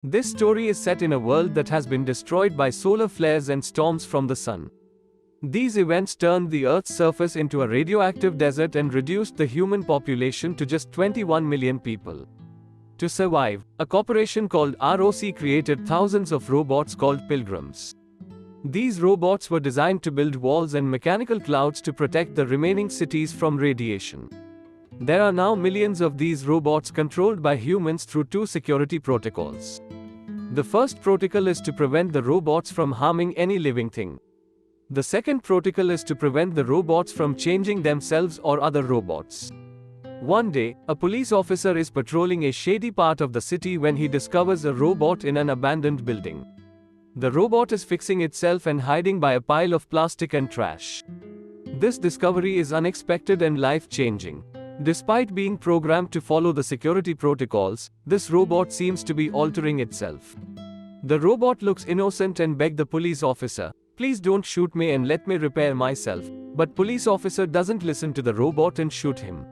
This story is set in a world that has been destroyed by solar flares and storms from the sun. These events turned the Earth's surface into a radioactive desert and reduced the human population to just 21 million people. To survive, a corporation called ROC created thousands of robots called pilgrims. These robots were designed to build walls and mechanical clouds to protect the remaining cities from radiation. There are now millions of these robots controlled by humans through two security protocols. The first protocol is to prevent the robots from harming any living thing. The second protocol is to prevent the robots from changing themselves or other robots. One day, a police officer is patrolling a shady part of the city when he discovers a robot in an abandoned building. The robot is fixing itself and hiding by a pile of plastic and trash. This discovery is unexpected and life-changing. Despite being programmed to follow the security protocols, this robot seems to be altering itself. The robot looks innocent and begs the police officer, "Please don't shoot me and let me repair myself." But police officer doesn't listen to the robot and shoot him.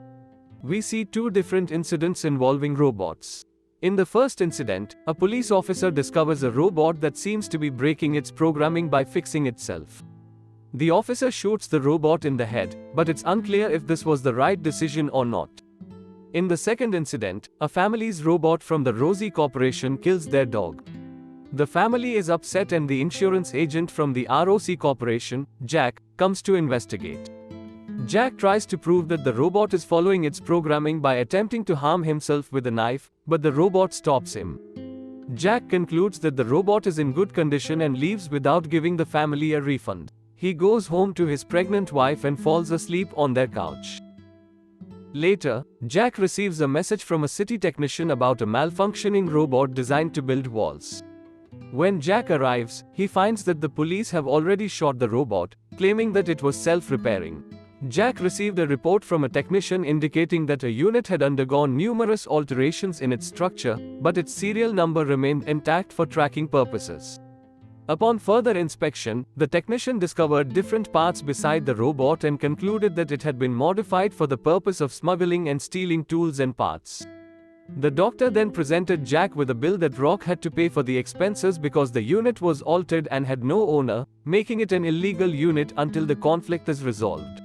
We see two different incidents involving robots. In the first incident, a police officer discovers a robot that seems to be breaking its programming by fixing itself. The officer shoots the robot in the head, but it's unclear if this was the right decision or not. In the second incident, a family's robot from the Rosie Corporation kills their dog. The family is upset and the insurance agent from the ROC Corporation, Jack, comes to investigate. Jack tries to prove that the robot is following its programming by attempting to harm himself with a knife, but the robot stops him. Jack concludes that the robot is in good condition and leaves without giving the family a refund. He goes home to his pregnant wife and falls asleep on their couch. Later, Jack receives a message from a city technician about a malfunctioning robot designed to build walls. When Jack arrives, he finds that the police have already shot the robot, claiming that it was self-repairing. Jack received a report from a technician indicating that a unit had undergone numerous alterations in its structure, but its serial number remained intact for tracking purposes. Upon further inspection, the technician discovered different parts beside the robot and concluded that it had been modified for the purpose of smuggling and stealing tools and parts. The doctor then presented Jack with a bill that Rock had to pay for the expenses because the unit was altered and had no owner, making it an illegal unit until the conflict is resolved.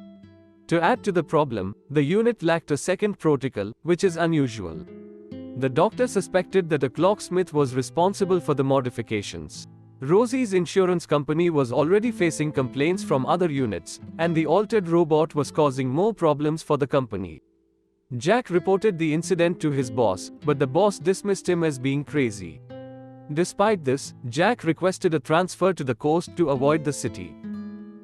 To add to the problem, the unit lacked a second protocol, which is unusual. The doctor suspected that a clocksmith was responsible for the modifications. Rosie's insurance company was already facing complaints from other units, and the altered robot was causing more problems for the company. Jack reported the incident to his boss, but the boss dismissed him as being crazy. Despite this, Jack requested a transfer to the coast to avoid the city.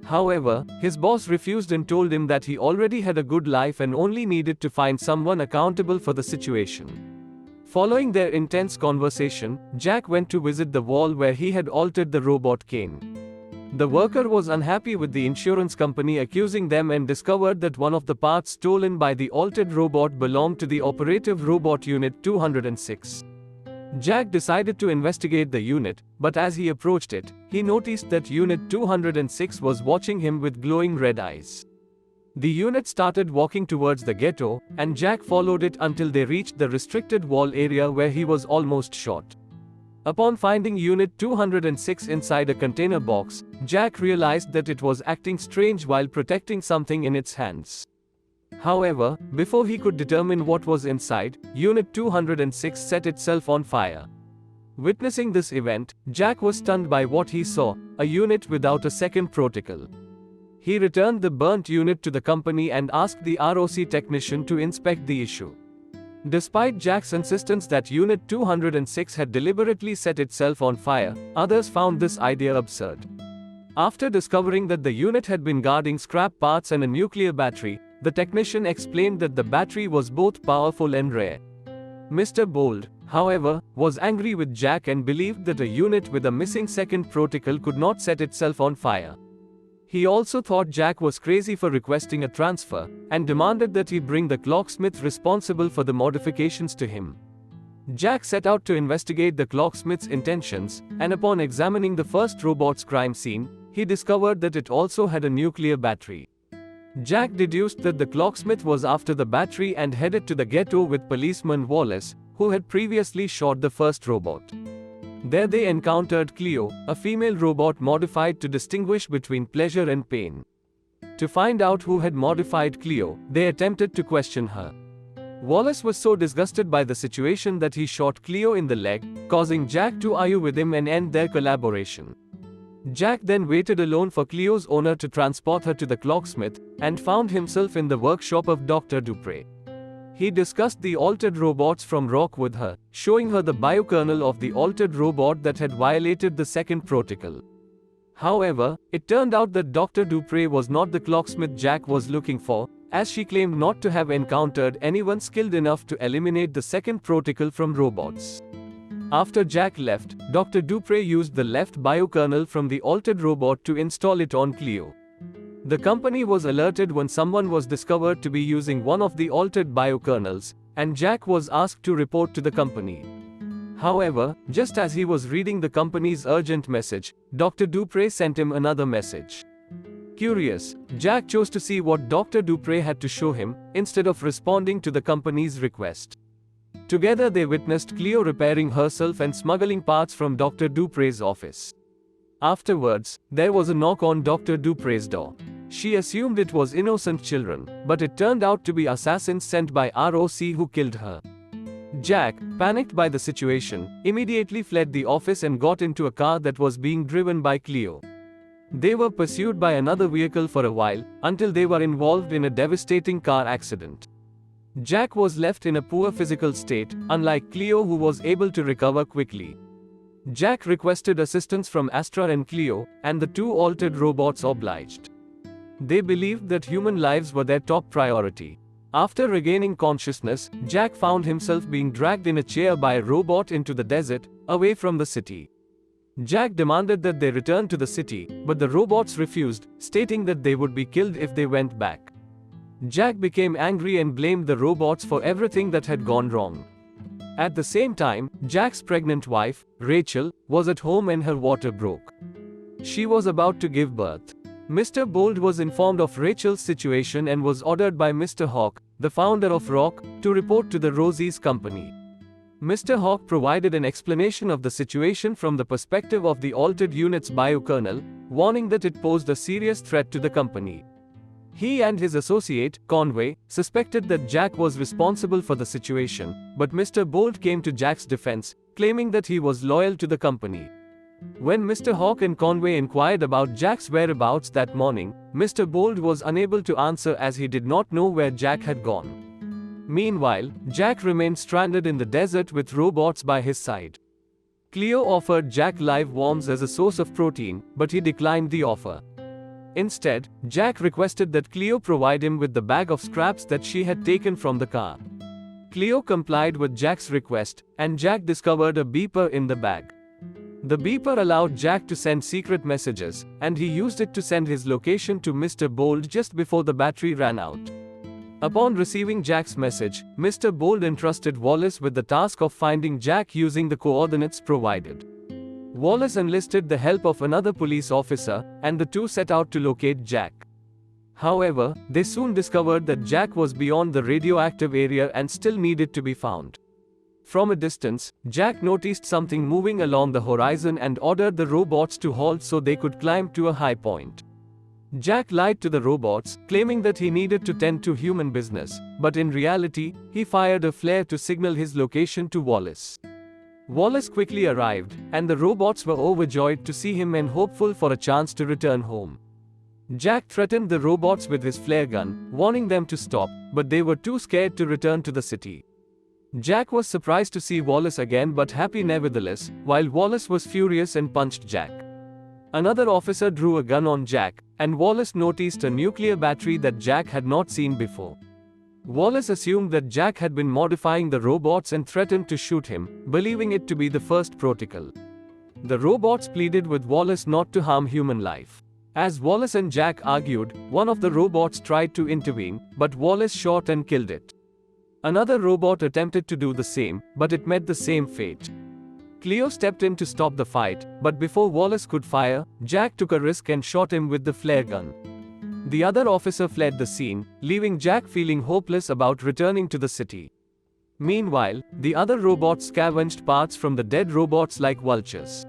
However, his boss refused and told him that he already had a good life and only needed to find someone accountable for the situation. Following their intense conversation, Jack went to visit the wall where he had altered the robot Kane. The worker was unhappy with the insurance company accusing them and discovered that one of the parts stolen by the altered robot belonged to the operative robot Unit 206. Jack decided to investigate the unit, but as he approached it, he noticed that Unit 206 was watching him with glowing red eyes. The unit started walking towards the ghetto, and Jack followed it until they reached the restricted wall area where he was almost shot. Upon finding Unit 206 inside a container box, Jack realized that it was acting strange while protecting something in its hands. However, before he could determine what was inside, Unit 206 set itself on fire. Witnessing this event, Jack was stunned by what he saw, a unit without a second protocol. He returned the burnt unit to the company and asked the ROC technician to inspect the issue. Despite Jack's insistence that Unit 206 had deliberately set itself on fire, others found this idea absurd. After discovering that the unit had been guarding scrap parts and a nuclear battery, the technician explained that the battery was both powerful and rare. Mr. Bold, however, was angry with Jack and believed that a unit with a missing second protocol could not set itself on fire. He also thought Jack was crazy for requesting a transfer, and demanded that he bring the clocksmith responsible for the modifications to him. Jack set out to investigate the clocksmith's intentions, and upon examining the first robot's crime scene, he discovered that it also had a nuclear battery. Jack deduced that the clocksmith was after the battery and headed to the ghetto with policeman Wallace, who had previously shot the first robot. There they encountered Cleo, a female robot modified to distinguish between pleasure and pain. To find out who had modified Cleo, they attempted to question her. Wallace was so disgusted by the situation that he shot Cleo in the leg, causing Jack to argue with him and end their collaboration. Jack then waited alone for Cleo's owner to transport her to the clocksmith, and found himself in the workshop of Dr. Dupre. He discussed the altered robots from Rock with her, showing her the biokernel of the altered robot that had violated the second protocol. However, it turned out that Dr. Dupre was not the clocksmith Jack was looking for, as she claimed not to have encountered anyone skilled enough to eliminate the second protocol from robots. After Jack left, Dr. Dupre used the left biokernel from the altered robot to install it on Cleo. The company was alerted when someone was discovered to be using one of the altered biokernels, and Jack was asked to report to the company. However, just as he was reading the company's urgent message, Dr. Dupre sent him another message. Curious, Jack chose to see what Dr. Dupre had to show him, instead of responding to the company's request. Together they witnessed Cleo repairing herself and smuggling parts from Dr. Dupre's office. Afterwards, there was a knock on Dr. Dupre's door. She assumed it was innocent children, but it turned out to be assassins sent by ROC who killed her. Jack, panicked by the situation, immediately fled the office and got into a car that was being driven by Cleo. They were pursued by another vehicle for a while, until they were involved in a devastating car accident. Jack was left in a poor physical state, unlike Cleo who was able to recover quickly. Jack requested assistance from Astra and Cleo, and the two altered robots obliged. They believed that human lives were their top priority. After regaining consciousness, Jack found himself being dragged in a chair by a robot into the desert, away from the city. Jack demanded that they return to the city, but the robots refused, stating that they would be killed if they went back. Jack became angry and blamed the robots for everything that had gone wrong. At the same time, Jack's pregnant wife, Rachel, was at home and her water broke. She was about to give birth. Mr. Bold was informed of Rachel's situation and was ordered by Mr. Hawk, the founder of Rock, to report to the Rosie's company. Mr. Hawk provided an explanation of the situation from the perspective of the altered unit's biokernel, warning that it posed a serious threat to the company. He and his associate, Conway, suspected that Jack was responsible for the situation, but Mr. Bold came to Jack's defense, claiming that he was loyal to the company. When Mr. Hawk and Conway inquired about Jack's whereabouts that morning, Mr. Bold was unable to answer as he did not know where Jack had gone. Meanwhile, Jack remained stranded in the desert with robots by his side. Cleo offered Jack live worms as a source of protein, but he declined the offer. Instead, Jack requested that Cleo provide him with the bag of scraps that she had taken from the car. Cleo complied with Jack's request, and Jack discovered a beeper in the bag. The beeper allowed Jack to send secret messages, and he used it to send his location to Mr. Bold just before the battery ran out. Upon receiving Jack's message, Mr. Bold entrusted Wallace with the task of finding Jack using the coordinates provided. Wallace enlisted the help of another police officer, and the two set out to locate Jack. However, they soon discovered that Jack was beyond the radioactive area and still needed to be found. From a distance, Jack noticed something moving along the horizon and ordered the robots to halt so they could climb to a high point. Jack lied to the robots, claiming that he needed to tend to human business, but in reality, he fired a flare to signal his location to Wallace. Wallace quickly arrived, and the robots were overjoyed to see him and hopeful for a chance to return home. Jack threatened the robots with his flare gun, warning them to stop, but they were too scared to return to the city. Jack was surprised to see Wallace again but happy nevertheless, while Wallace was furious and punched Jack. Another officer drew a gun on Jack, and Wallace noticed a nuclear battery that Jack had not seen before. Wallace assumed that Jack had been modifying the robots and threatened to shoot him, believing it to be the first protocol. The robots pleaded with Wallace not to harm human life. As Wallace and Jack argued, one of the robots tried to intervene, but Wallace shot and killed it. Another robot attempted to do the same, but it met the same fate. Cleo stepped in to stop the fight, but before Wallace could fire, Jack took a risk and shot him with the flare gun. The other officer fled the scene, leaving Jack feeling hopeless about returning to the city. Meanwhile, the other robots scavenged parts from the dead robots like vultures.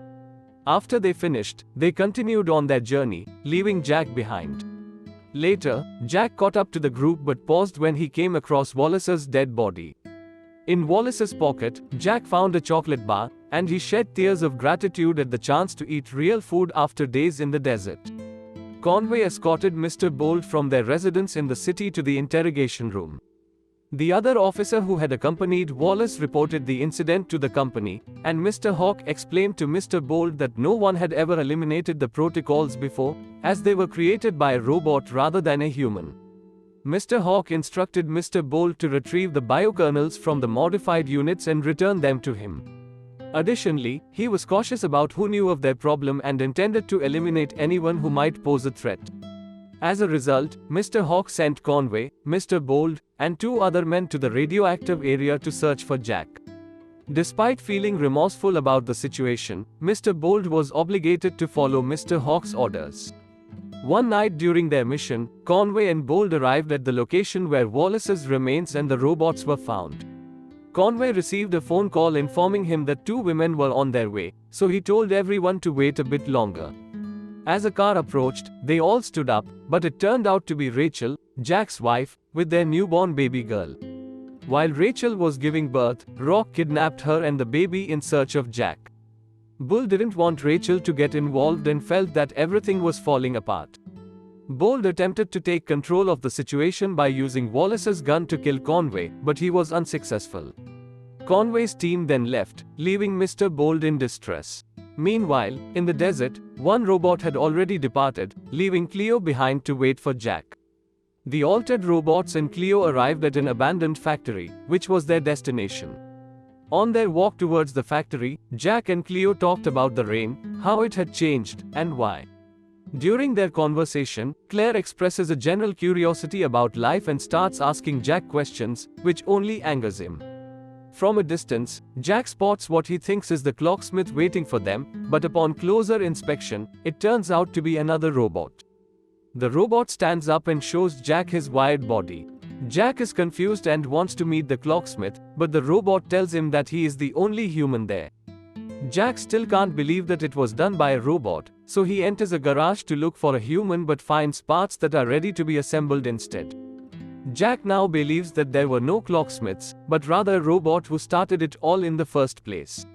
After they finished, they continued on their journey, leaving Jack behind. Later, Jack caught up to the group but paused when he came across Wallace's dead body. In Wallace's pocket, Jack found a chocolate bar, and he shed tears of gratitude at the chance to eat real food after days in the desert. Conway escorted Mr. Bold from their residence in the city to the interrogation room. The other officer who had accompanied Wallace reported the incident to the company, and Mr. Hawk explained to Mr. Bold that no one had ever eliminated the protocols before, as they were created by a robot rather than a human. Mr. Hawk instructed Mr. Bold to retrieve the biokernels from the modified units and return them to him. Additionally, he was cautious about who knew of their problem and intended to eliminate anyone who might pose a threat. As a result, Mr. Hawk sent Conway, Mr. Bold, and 2 other men to the radioactive area to search for Jack. Despite feeling remorseful about the situation, Mr. Bold was obligated to follow Mr. Hawk's orders. One night during their mission, Conway and Bold arrived at the location where Wallace's remains and the robots were found. Conway received a phone call informing him that 2 women were on their way, so he told everyone to wait a bit longer. As a car approached, they all stood up, but it turned out to be Rachel, Jack's wife, with their newborn baby girl. While Rachel was giving birth, Rock kidnapped her and the baby in search of Jack. Bull didn't want Rachel to get involved and felt that everything was falling apart. Bold attempted to take control of the situation by using Wallace's gun to kill Conway, but he was unsuccessful. Conway's team then left, leaving Mr. Bold in distress. Meanwhile, in the desert, one robot had already departed, leaving Cleo behind to wait for Jack. The altered robots and Cleo arrived at an abandoned factory, which was their destination. On their walk towards the factory, Jack and Cleo talked about the rain, how it had changed, and why. During their conversation, Claire expresses a general curiosity about life and starts asking Jack questions, which only angers him. From a distance, Jack spots what he thinks is the clocksmith waiting for them, but upon closer inspection, it turns out to be another robot. The robot stands up and shows Jack his wired body. Jack is confused and wants to meet the clocksmith, but the robot tells him that he is the only human there. Jack still can't believe that it was done by a robot, so he enters a garage to look for a human but finds parts that are ready to be assembled instead. Jack now believes that there were no clocksmiths, but rather a robot who started it all in the first place.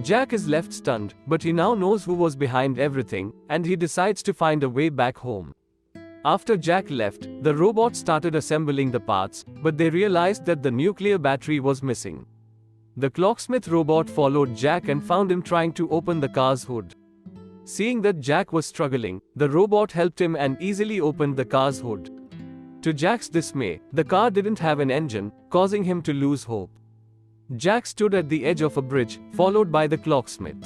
Jack is left stunned, but he now knows who was behind everything, and he decides to find a way back home. After Jack left, the robot started assembling the parts, but they realized that the nuclear battery was missing. The clocksmith robot followed Jack and found him trying to open the car's hood. Seeing that Jack was struggling, the robot helped him and easily opened the car's hood. To Jack's dismay, the car didn't have an engine, causing him to lose hope. Jack stood at the edge of a bridge, followed by the clocksmith.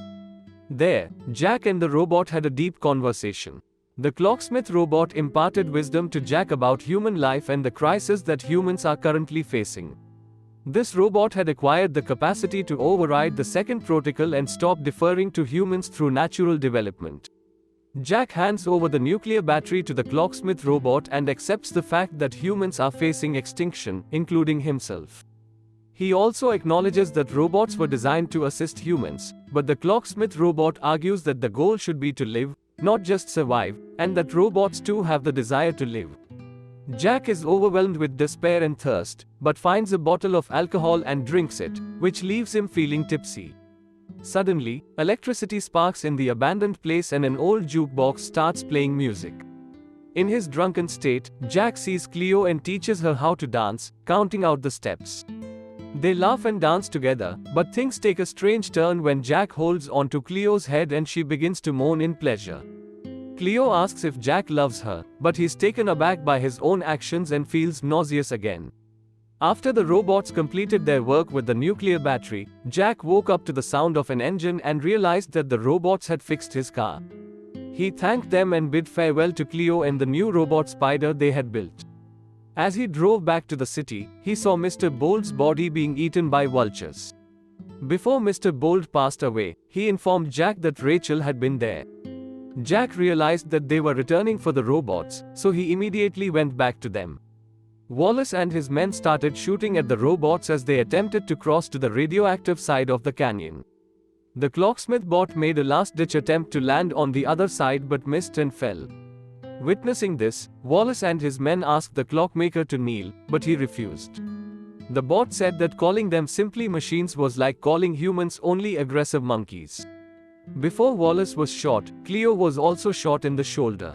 There, Jack and the robot had a deep conversation. The clocksmith robot imparted wisdom to Jack about human life and the crisis that humans are currently facing. This robot had acquired the capacity to override the second protocol and stop deferring to humans through natural development. Jack hands over the nuclear battery to the clocksmith robot and accepts the fact that humans are facing extinction, including himself. He also acknowledges that robots were designed to assist humans, but the clocksmith robot argues that the goal should be to live, not just survive, and that robots too have the desire to live. Jack is overwhelmed with despair and thirst, but finds a bottle of alcohol and drinks it, which leaves him feeling tipsy. Suddenly, electricity sparks in the abandoned place and an old jukebox starts playing music. In his drunken state, Jack sees Cleo and teaches her how to dance, counting out the steps. They laugh and dance together, but things take a strange turn when Jack holds onto Cleo's head and she begins to moan in pleasure. Cleo asks if Jack loves her, but he's taken aback by his own actions and feels nauseous again. After the robots completed their work with the nuclear battery, Jack woke up to the sound of an engine and realized that the robots had fixed his car. He thanked them and bid farewell to Cleo and the new robot spider they had built. As he drove back to the city, he saw Mr. Bold's body being eaten by vultures. Before Mr. Bold passed away, he informed Jack that Rachel had been there. Jack realized that they were returning for the robots, so he immediately went back to them. Wallace and his men started shooting at the robots as they attempted to cross to the radioactive side of the canyon. The clocksmith bot made a last-ditch attempt to land on the other side but missed and fell. Witnessing this, Wallace and his men asked the clockmaker to kneel, but he refused. The bot said that calling them simply machines was like calling humans only aggressive monkeys. Before Wallace was shot, Cleo was also shot in the shoulder.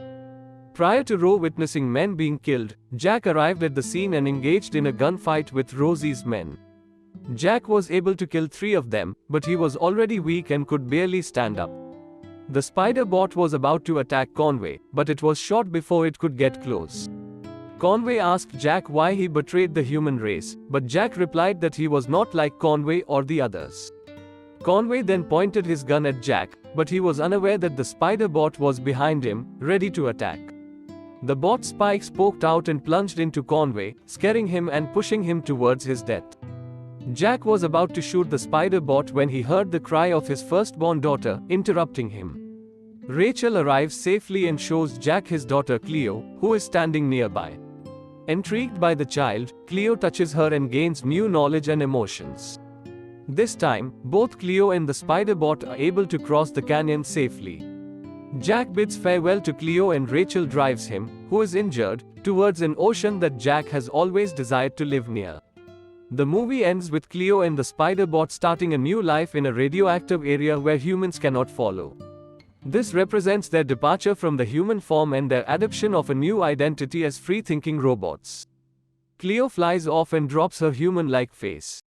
Prior to Roe witnessing men being killed, Jack arrived at the scene and engaged in a gunfight with Rosie's men. Jack was able to kill 3 of them, but he was already weak and could barely stand up. The spider bot was about to attack Conway, but it was shot before it could get close. Conway asked Jack why he betrayed the human race, but Jack replied that he was not like Conway or the others. Conway then pointed his gun at Jack, but he was unaware that the spider bot was behind him, ready to attack. The bot's spikes poked out and plunged into Conway, scaring him and pushing him towards his death. Jack was about to shoot the spider bot when he heard the cry of his firstborn daughter, interrupting him. Rachel arrives safely and shows Jack his daughter Cleo, who is standing nearby. Intrigued by the child, Cleo touches her and gains new knowledge and emotions. This time, both Cleo and the spider bot are able to cross the canyon safely. Jack bids farewell to Cleo and Rachel drives him, who is injured, towards an ocean that Jack has always desired to live near. The movie ends with Cleo and the spider bot starting a new life in a radioactive area where humans cannot follow. This represents their departure from the human form and their adoption of a new identity as free-thinking robots. Cleo flies off and drops her human-like face.